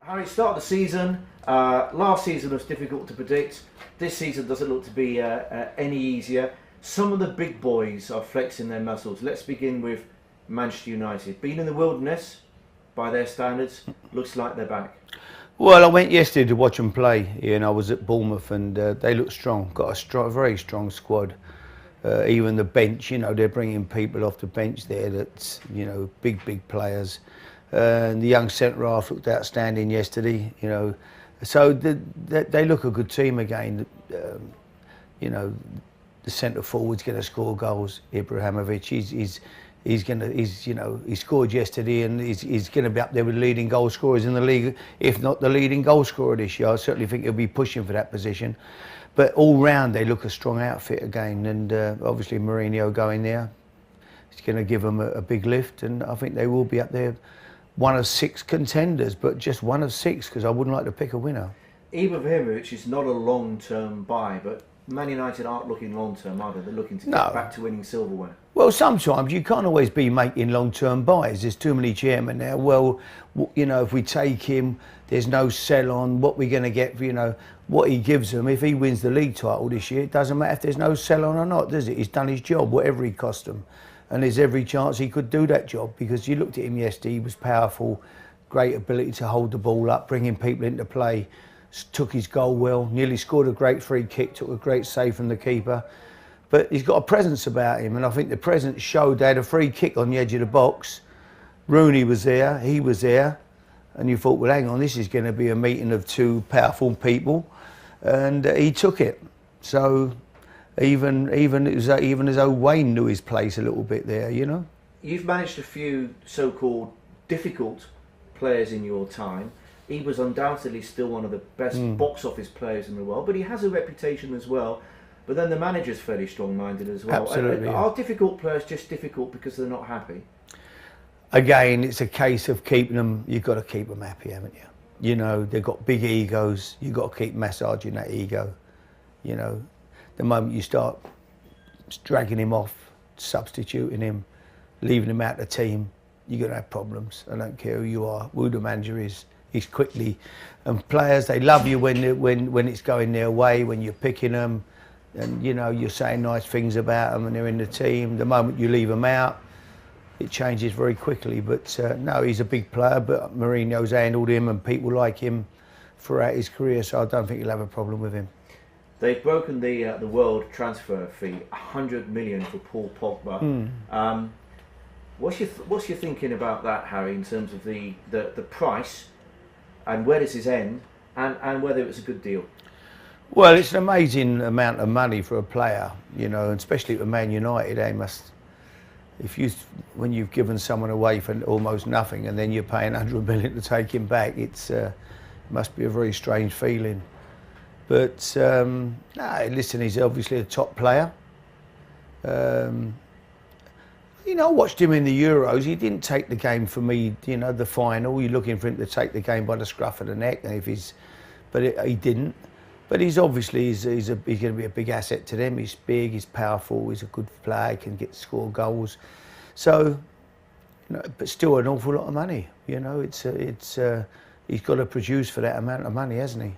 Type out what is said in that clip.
Harry, start of the season. Last season was difficult to predict. This season doesn't look to be any easier. Some of the big boys are flexing their muscles. Let's begin with Manchester United. Being in the wilderness, by their standards, looks like they're back. Well, I went yesterday to watch them play, and I was at Bournemouth, and they look strong. Got a very strong squad. Even the bench, they're bringing people off the bench there that's, big players. And the young centre half looked outstanding yesterday, So they look a good team again. The centre forward's going to score goals. Ibra, he scored yesterday, and he's going to be up there with leading goal scorers in the league, if not the leading goal scorer this year. I certainly think he'll be pushing for that position. But all round, they look a strong outfit again, and obviously Mourinho going there, it's going to give them a big lift, and I think they will be up there. One of 6 contenders, but just one of 6, because I wouldn't like to pick a winner. Ibra is not a long-term buy, but Man United aren't looking long-term either. They're looking to get back to winning silverware. Well, sometimes you can't always be making long-term buys. There's too many chairmen now. Well, if we take him, there's no sell-on. What we're going to get, what he gives them. If he wins the league title this year, it doesn't matter if there's no sell-on or not, does it? He's done his job, whatever he cost them. And there's every chance he could do that job, because you looked at him yesterday, he was powerful, great ability to hold the ball up, bringing people into play, took his goal well, nearly scored a great free kick, took a great save from the keeper. But he's got a presence about him, and I think the presence showed. They had a free kick on the edge of the box. Rooney was there, he was there, and you thought, well, hang on, this is going to be a meeting of 2 powerful people, and he took it. So even as though Wayne knew his place a little bit there, You've managed a few so-called difficult players in your time. He was undoubtedly still one of the best box office players in the world, but he has a reputation as well. But then the manager's fairly strong-minded as well. Absolutely. Are difficult players just difficult because they're not happy? Again, it's a case of keeping them. You've got to keep them happy, haven't you? They've got big egos. You've got to keep massaging that ego. The moment you start dragging him off, substituting him, leaving him out of the team, you're going to have problems. I don't care who you are, who the manager is. He's quickly, and players, they love you when it's going their way, when you're picking them, and you're saying nice things about them, and they're in the team. The moment you leave them out, it changes very quickly. But no, he's a big player, but Mourinho's handled him and people like him throughout his career, so I don't think you'll have a problem with him. They've broken the world transfer fee, 100 million for Paul Pogba. What's your thinking about that, Harry, in terms of the price, and where does this end, and whether it was a good deal? Well, it's an amazing amount of money for a player, and especially for Man United. They must, when you've given someone away for almost nothing, and then you're paying 100 million to take him back, it must be a very strange feeling. But listen, he's obviously a top player. I watched him in the Euros. He didn't take the game for me. The final. You're looking for him to take the game by the scruff of the neck, and he didn't. But he's obviously he's going to be a big asset to them. He's big, he's powerful, he's a good player, can score goals. So, but still an awful lot of money. He's got to produce for that amount of money, hasn't he?